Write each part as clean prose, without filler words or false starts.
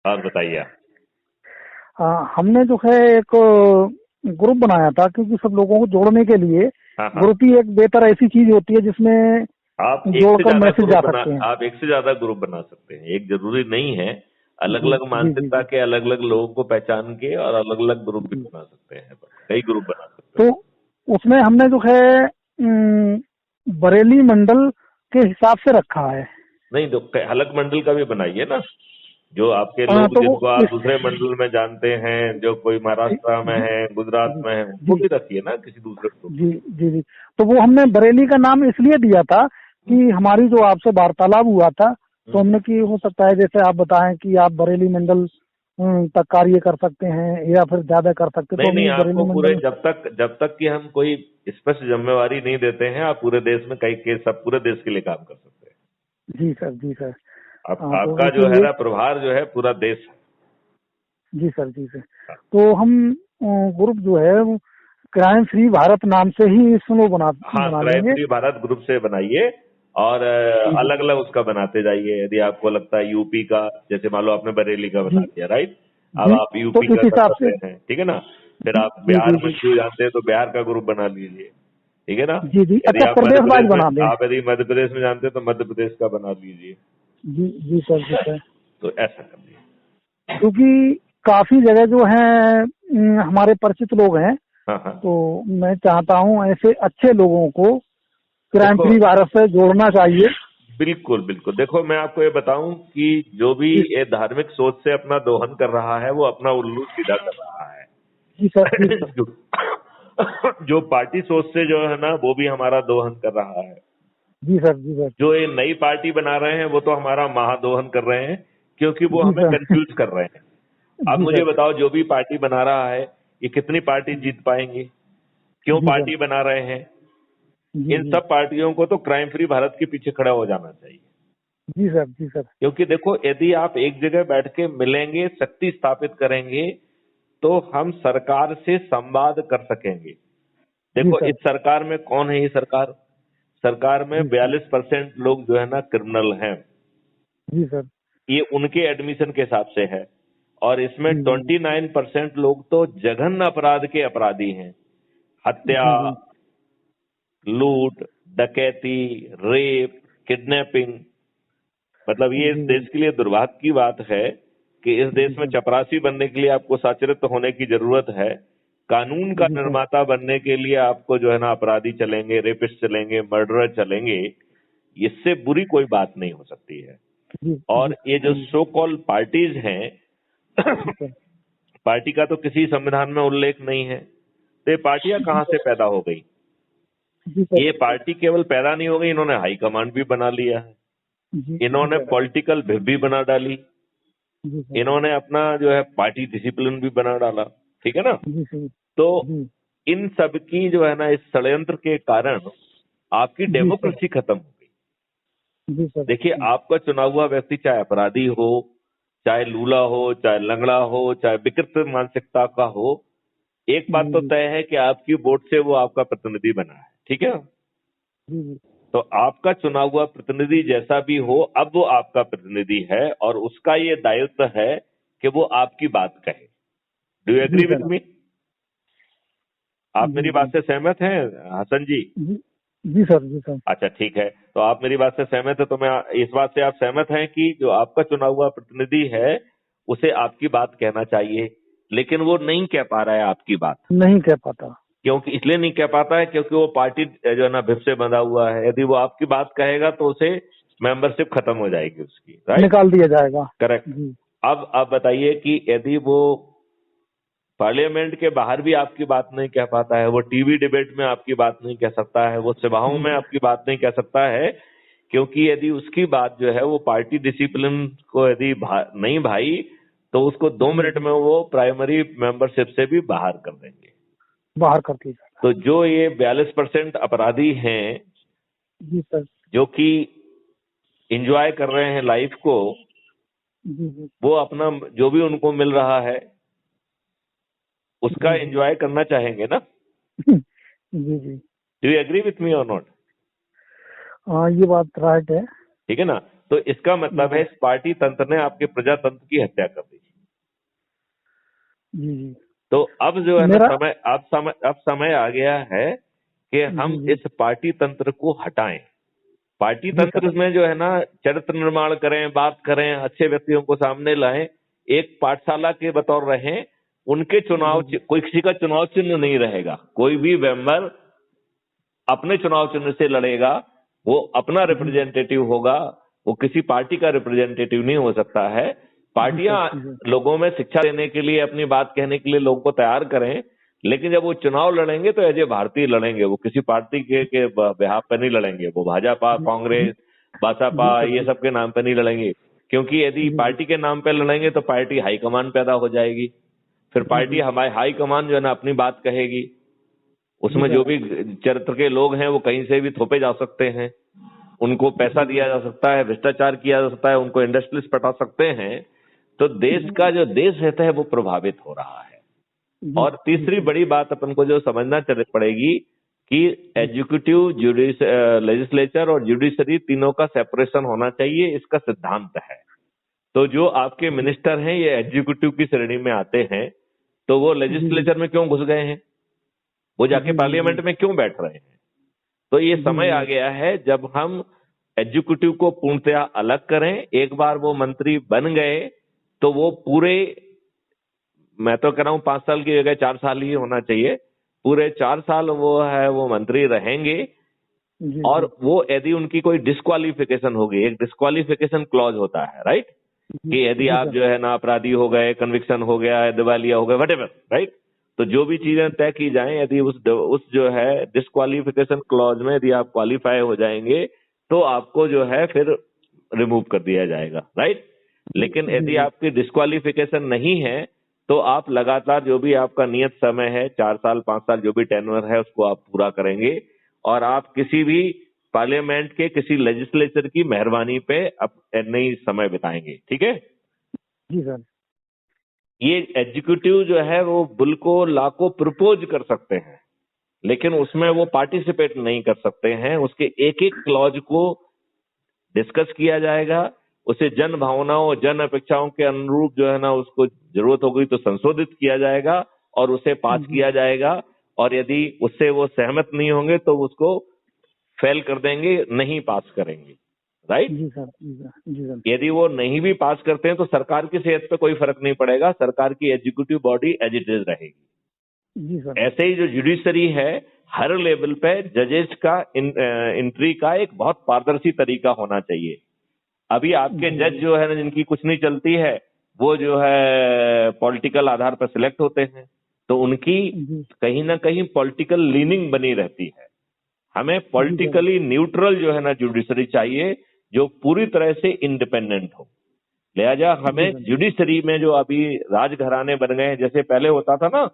और बताइए। हमने जो है एक ग्रुप बनाया था, क्योंकि सब लोगों को जोड़ने के लिए हाँ हाँ, ग्रुप ही एक बेहतर ऐसी चीज होती है जिसमें आप एक से जोड़कर ज्यादा मैसेज ग्रुप जा बना सकते हैं। आप एक से ज्यादा ग्रुप बना सकते हैं, एक जरूरी नहीं है। अलग जी अलग जी जी मानसिकता जी के अलग अलग लोगों को पहचान के और अलग अलग ग्रुप भी जी। बना सकते हैं, कई ग्रुप बना सकते तो उसमें हमने जो है बरेली मंडल के हिसाब से रखा है। हैं। नहीं तो अलग मंडल का भी बनाइए ना, जो आपके लोग तो वो जिनको आप इस दूसरे मंडल में जानते हैं, जो कोई जी महाराष्ट्र में जी है, गुजरात जी में है, उनको जी भी रखिए ना किसी दूसरे ग्रुप जी जी जी। तो वो हमने बरेली का नाम इसलिए दिया था में। कि हमारी जो आपसे वार्तालाप हुआ था, तो हम्म। हमने कि हो सकता है जैसे आप बताएं कि आप बरेली मंडल तक कार्य कर सकते हैं या फिर ज्यादा कर सकते, तो नहीं नहीं, हम बरेली आपको पूरे मंडल। जब तक कि हम कोई स्पष्ट जिम्मेवारी नहीं देते हैं, आप पूरे देश में कई केस सब पूरे देश के लिए काम कर सकते हैं। जी सर, जी सर। हाँ, तो आपका जो है इसीलिए। ना प्रभार जो है पूरा देश जी सर, जी सर। है। तो हम ग्रुप जो है वो क्राइम फ्री भारत नाम से ही इसमें हाँ, बना क्राइम लेंगे। फ्री भारत ग्रुप से बनाइए और जी जी अलग अलग उसका बनाते जाइए। यदि आपको लगता है यूपी का, जैसे मान लो आपने बरेली का बना जी दिया, राइट, अब जी। आप तो यूपी इस का कर हिसाब से। सकते हैं, ठीक है ना। फिर जी आप जी बिहार जी में जी क्यों जानते हैं तो बिहार का ग्रुप बना लीजिए, ठीक है ना। जी जी। यदि अच्छा, आप मध्य प्रदेश वाइज प्रदेश में बना दें। आप यदि मध्य प्रदेश में जानते हैं तो मध्य प्रदेश का बना लीजिए। जी जी सर, जी सर। तो ऐसा कर लीजिए। क्योंकि काफी जगह जो है हमारे परिचित लोग हैं, हाँ हाँ, तो मैं चाहता हूँ ऐसे अच्छे लोगों को क्राइम देखो, फ्री भारत से जोड़ना चाहिए। बिल्कुल बिल्कुल, देखो मैं आपको ये बताऊं कि जो भी जी ये धार्मिक सोच से अपना दोहन कर रहा है वो अपना उल्लू सीधा कर रहा जी सर, जी है। सर। जो पार्टी सोच से जो है ना वो भी हमारा दोहन कर रहा है। जी सर, जी सर। जो ये नई पार्टी बना रहे हैं वो तो हमारा महादोहन कर रहे हैं, क्योंकि वो जी हमें सर। कंफ्यूज कर रहे हैं। आप जी मुझे सर, बताओ, जो भी पार्टी बना रहा है ये कितनी पार्टी जीत पाएंगे, क्यों जी सर। पार्टी बना रहे हैं। जी इन जी सब पार्टियों को तो क्राइम फ्री भारत के पीछे खड़ा हो जाना चाहिए। जी सर, जी सर। क्योंकि देखो, यदि आप एक जगह बैठ के मिलेंगे, शक्ति स्थापित करेंगे, तो हम सरकार से संवाद कर सकेंगे। जी देखो, सर, इस सरकार में कौन है, ये सरकार सरकार में जी सर। 42% लोग जो है ना क्रिमिनल हैं। जी सर। ये उनके एडमिशन के हिसाब से है। और इसमें जी जी 29% लोग तो जघन्य अपराध के अपराधी हैं। हत्या, जी जी लूट, डकैती, रेप, किडनैपिंग। मतलब ये इस जी देश के लिए दुर्भाग्य की बात है कि इस जी देश में सर। चपरासी बनने के लिए आपको सचरित्र होने की जरूरत है। कानून का जी सर। निर्माता बनने के लिए आपको जो है ना अपराधी चलेंगे, रेपिस्ट चलेंगे, मर्डरर चलेंगे। इससे बुरी कोई बात नहीं हो सकती है। जी जी और ये जो जी सो कॉल पार्टीज हैं, जी सर। पार्टी का तो किसी संविधान में उल्लेख नहीं है, तो ये पार्टियां जी कहां से सर। पैदा हो गई। जी सर। ये पार्टी केवल पैदा नहीं हो गई, इन्होंने हाई कमांड भी बना लिया है। जी जी इन्होंने सर। पॉलिटिकल विप भी बना डाली। जी सर। इन्होंने अपना जो है पार्टी डिसिप्लिन भी बना डाला, ठीक है ना। जी सर। तो जी इन सब की जो है ना इस षड्यंत्र के कारण आपकी जी सर। डेमोक्रेसी खत्म हो गई। जी सर। देखिए, आपका चुना हुआ व्यक्ति चाहे अपराधी हो, चाहे लूला हो, चाहे लंगड़ा हो, चाहे विकृत मानसिकता का हो, एक बात जी तो जी तय है कि आपकी वोट से वो आपका प्रतिनिधि बना है, ठीक है। जी जी तो आपका चुना हुआ प्रतिनिधि जैसा भी हो, अब वो आपका प्रतिनिधि है और उसका ये दायित्व है कि वो आपकी बात कहे। डू यू जी एग्री विथ सर। मी? आप जी मेरी जी बात से सहमत हैं हसन जी? जी जी सर। जी सर। अच्छा, ठीक है। तो आप मेरी बात से सहमत है, तो मैं इस बात से आप सहमत हैं कि जो आपका चुना हुआ प्रतिनिधि है उसे आपकी बात कहना चाहिए, लेकिन वो नहीं कह पा रहा है आपकी बात। नहीं कह पाता। क्योंकि इसलिए नहीं कह पाता है क्योंकि वो पार्टी जो है ना विप से बंधा हुआ है। यदि वो आपकी बात कहेगा तो उसे मेंबरशिप खत्म हो जाएगी उसकी, राइट। निकाल दिया जाएगा। करेक्ट। जी अब आप बताइए कि यदि वो पार्लियामेंट के बाहर भी आपकी बात नहीं कह पाता है, वो टीवी डिबेट में आपकी बात नहीं कह सकता है, वो सभाओं जी में सर। आपकी बात नहीं कह सकता है, क्योंकि यदि उसकी बात जो है वो पार्टी डिसिप्लिन को यदि नहीं भाई, तो उसको 2 मिनट जी में वो प्राइमरी मेंबरशिप से भी बाहर कर देंगे। बाहर कर दिया जाएगा। तो जो ये 42% अपराधी हैं जी सर। जो कि इंजॉय कर रहे हैं लाइफ को, जी जी वो अपना जो भी उनको मिल रहा है उसका जी जी एंजॉय करना चाहेंगे ना। जी जी। Do you agree with me और नॉट? हाँ, ये बात राइट है। ठीक है ना। तो इसका मतलब है इस पार्टी तंत्र ने आपके प्रजातंत्र की हत्या कर दी। जी जी। तो अब जो है ना मेरा अब समय आ गया है कि हम जी जी इस पार्टी तंत्र को हटाएं। पार्टी जी तंत्र सर। में जो है ना चरित्र निर्माण करें, बात करें, अच्छे व्यक्तियों को सामने लाएं, एक पाठशाला के बतौर रहें। उनके चुनाव जी जी कोई किसी का चुनाव चिन्ह नहीं रहेगा, कोई भी मेंबर अपने चुनाव चिन्ह से लड़ेगा, वो अपना जी रिप्रेजेंटेटिव होगा, वो किसी पार्टी का रिप्रेजेंटेटिव नहीं हो सकता है। जी सर। पार्टियां जी सर। लोगों में शिक्षा देने के लिए, अपनी बात कहने के लिए लोगों को तैयार करें, लेकिन जब वो चुनाव लड़ेंगे तो एज ए भारतीय लड़ेंगे, वो किसी पार्टी के बिहाफ पे नहीं लड़ेंगे। वो भाजपा, जी कांग्रेस, बसपा जी सर। ये जी सब के नाम पे नहीं लड़ेंगे, क्योंकि यदि जी पार्टी के नाम पे लड़ेंगे तो पार्टी हाईकमान पैदा हो जाएगी। फिर जी पार्टी जी हमारी हाईकमान जो है ना अपनी बात कहेगी, जी उसमें जो सर। भी चरित्र के लोग हैं वो कहीं से भी थोपे जा सकते हैं, उनको पैसा जी दिया जा सकता है, भ्रष्टाचार किया जा सकता है, उनको इंडस्ट्रीज पटा सकते हैं। तो देश का जो देश रहता है वो प्रभावित हो रहा है। जी और जी तीसरी सर। बड़ी बात अपन को जो समझना पड़ेगी कि एग्जीक्यूटिव, लेजिस्लेचर और जुडिशरी तीनों का सेपरेशन होना चाहिए, इसका सिद्धांत है। तो जो आपके जी मिनिस्टर हैं ये एग्जीक्यूटिव की श्रेणी में आते हैं, तो वो जी जी लेजिस्लेचर में क्यों घुस गए हैं, वो जाके जी जी पार्लियामेंट में क्यों बैठ रहे हैं? तो ये जी समय आ जी गया है जब हम एग्जीक्यूटिव को पूर्णतया अलग करें। एक बार वो मंत्री बन गए तो वो पूरे, मैं तो कह रहा हूं 5 साल की जगह 4 साल ही होना चाहिए, पूरे 4 साल वो मंत्री रहेंगे। जी और जी वो यदि उनकी कोई डिस्क्वालिफिकेशन होगी, एक डिस्क्वालिफिकेशन क्लॉज होता है, राइट, जी कि यदि जी आप सर। जो है ना अपराधी हो गए, कन्विक्शन हो गया, दिवालिया हो गए, वटेवर, राइट, तो जो भी चीजें तय की जाएं, यदि उस जो है डिस्क्वालिफिकेशन क्लॉज में यदि आप क्वालिफाई हो जाएंगे तो आपको जो है फिर रिमूव कर दिया जाएगा, राइट। लेकिन जी यदि जी आपकी डिस्क्वालिफिकेशन नहीं है तो आप लगातार जो भी आपका नियत समय है, 4 साल 5 साल जो भी टेन्योर है उसको आप पूरा करेंगे, और आप किसी भी पार्लियामेंट के किसी लेजिस्लेचर की मेहरबानी पे अब नहीं समय बिताएंगे, ठीक है। जी सर। ये एग्जीक्यूटिव जो है वो बिल को लॉ को प्रपोज कर सकते हैं, लेकिन उसमें वो पार्टिसिपेट नहीं कर सकते हैं। उसके एक एक क्लॉज को डिस्कस किया जाएगा, उसे जन भावनाओं, जन अपेक्षाओं के अनुरूप जो है ना उसको जरूरत होगी तो संशोधित किया जाएगा और उसे पास जी किया जाएगा। और यदि उससे वो सहमत नहीं होंगे तो उसको फेल कर देंगे, नहीं पास करेंगे, राइट। जी सर। जी सर। जी सर। यदि वो नहीं भी पास करते हैं तो सरकार की सेहत पे कोई फर्क नहीं पड़ेगा, सरकार की executive body as it is रहेगी। जी सर। ऐसे ही जो जुडिशरी है, हर लेवल पे जजेस का एंट्री का एक बहुत पारदर्शी तरीका होना चाहिए। अभी आपके जी जज जो है ना जिनकी कुछ नहीं चलती है, वो जो है पॉलिटिकल आधार पर सिलेक्ट होते हैं, तो उनकी जी कहीं ना कहीं पॉलिटिकल लीनिंग बनी रहती है। हमें जी सर। पॉलिटिकली न्यूट्रल जो है ना जुडिशरी चाहिए, जो पूरी तरह से इंडिपेंडेंट हो। लिहाजा जी हमें सर। जुडिशरी में जो अभी राजघराने बन गए हैं, जैसे पहले होता था ना,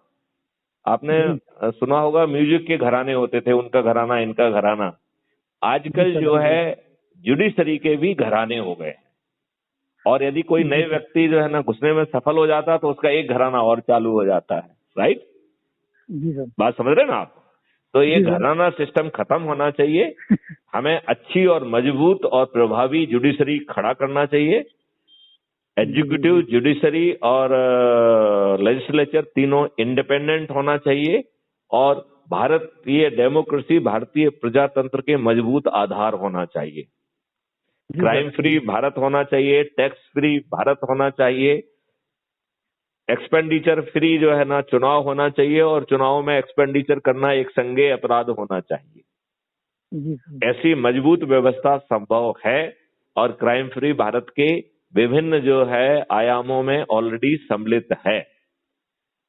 आपने जी सुना होगा म्यूजिक के घराने होते थे, उनका घराना इनका घराना। जी आजकल सर। जो जी है सर। जुडिशरी के भी घराने हो गए हैं। और यदि कोई जी नए सर। व्यक्ति जो है ना घुसने में सफल हो जाता तो उसका एक घराना और चालू हो जाता है, राइट। जी सर। बात समझ रहे हैं ना आप? तो ये जी सर। घराना सिस्टम खत्म होना चाहिए। हमें अच्छी और मजबूत और प्रभावी जुडिशरी खड़ा करना चाहिए। जी जी एग्जीक्यूटिव, जी जुडिशरी और लेजिस्लेचर तीनों इंडिपेंडेंट होना चाहिए। और भारतीय डेमोक्रेसी, भारतीय प्रजातंत्र के मजबूत आधार होना चाहिए। जी क्राइम सर। फ्री भारत होना चाहिए, टैक्स फ्री भारत होना चाहिए, एक्सपेंडिचर फ्री जो है ना चुनाव होना चाहिए, और चुनाव में एक्सपेंडिचर करना एक संज्ञेय अपराध होना चाहिए। जी सर। ऐसी मजबूत व्यवस्था संभव है और क्राइम फ्री भारत के विभिन्न जो है आयामों में ऑलरेडी सम्मिलित है। जी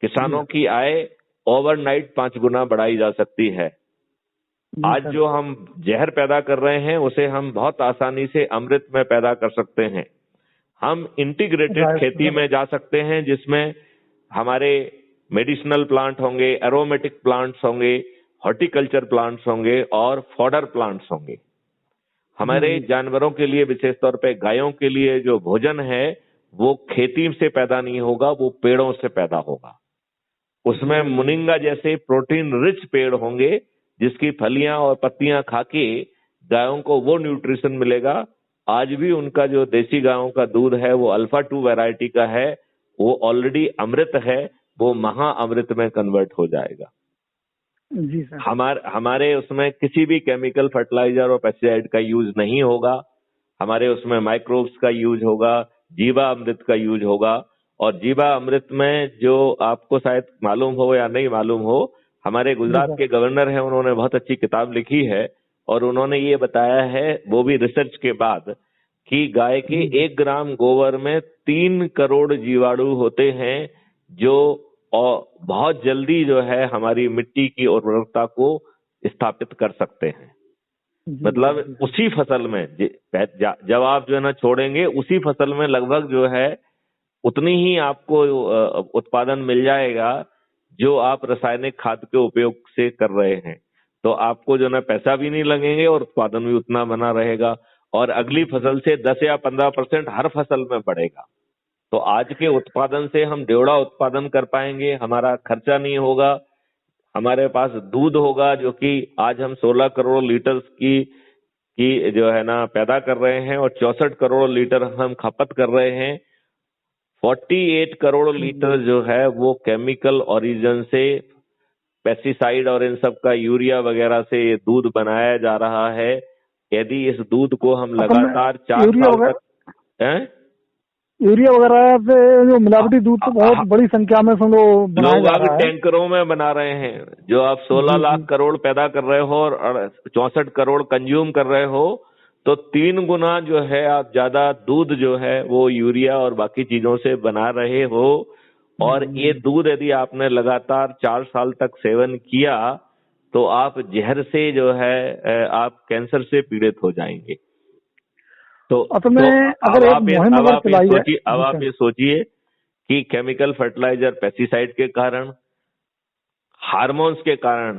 किसानों की आय ओवरनाइट 5 गुना बढ़ाई जा सकती है। जी आज सर। जो हम जहर पैदा कर रहे हैं उसे हम बहुत आसानी से अमृत में पैदा कर सकते हैं। हम इंटीग्रेटेड राइट खेती सर। में जा सकते हैं, जिसमें हमारे मेडिसिनल प्लांट होंगे, एरोमेटिक प्लांट्स होंगे, हॉर्टिकल्चर प्लांट्स होंगे और फॉडर प्लांट्स होंगे। जी हमारे जी जानवरों के लिए, विशेष तौर पे गायों के लिए जो भोजन है वो खेती से पैदा नहीं होगा, वो पेड़ों से पैदा होगा। उसमें जी मुनिंगा जैसे प्रोटीन रिच पेड़ होंगे, जिसकी फलियां और पत्तियां खा के गायों को वो न्यूट्रिशन मिलेगा आज भी उनका जो देसी गायों का दूध है वो अल्फा 2 वैरायटी का है, वो ऑलरेडी अमृत है, वो महा अमृत में कन्वर्ट हो जाएगा। जी सर। हमारे उसमें किसी भी केमिकल फर्टिलाइजर और पेस्टिसाइड का यूज नहीं होगा, हमारे उसमें माइक्रोब्स का यूज होगा, जीवा अमृत का यूज होगा। और जीवा अमृत में जो आपको शायद मालूम हो या नहीं मालूम हो, हमारे गुजरात के गवर्नर हैं, उन्होंने बहुत अच्छी किताब लिखी है और उन्होंने ये बताया है, वो भी रिसर्च के बाद, कि गाय के 1 ग्राम गोबर में 3 करोड़ जीवाणु होते हैं जो बहुत जल्दी जो है हमारी मिट्टी की उर्वरकता को स्थापित कर सकते हैं। मतलब उसी फसल में जब आप जो है ना छोड़ेंगे, उसी फसल में लगभग जो है उतनी ही आपको उत्पादन मिल जाएगा जो आप रासायनिक खाद के उपयोग से कर रहे हैं। तो आपको जो ना पैसा भी नहीं लगेंगे और उत्पादन भी उतना बना रहेगा और अगली फसल से 10 या 15% हर फसल में बढ़ेगा। तो आज के उत्पादन से हम डेढ़ा उत्पादन कर पाएंगे, हमारा खर्चा नहीं होगा, हमारे पास दूध होगा जो कि आज हम 16 करोड़ लीटर की जो है ना पैदा कर रहे हैं और 64 करोड़ लीटर हम खपत कर रहे हैं। 48 करोड़ लीटर जो है वो केमिकल ओरिजिन से, पेस्टिसाइड और इन सब का यूरिया वगैरह से ये दूध बनाया जा रहा है। यदि इस दूध को हम लगातार 4 साल तक यूरिया वगैरह से जो मिलावटी दूध तो बहुत बड़ी संख्या में लोग आगे टैंकरों में बना रहे हैं। जो आप 16 लाख करोड़ पैदा कर रहे हो और 64 करोड़ कंज्यूम कर रहे हो, तो 3 गुना जो है आप ज्यादा दूध जो है वो यूरिया और बाकी चीजों से बना रहे हो। और ये दूध यदि आपने लगातार 4 साल तक सेवन किया तो आप जहर से जो है आप कैंसर से पीड़ित हो जाएंगे। तो अब आप ये सोचिए कि केमिकल फर्टिलाइजर, पेस्टिसाइड के कारण, हार्मोन्स के कारण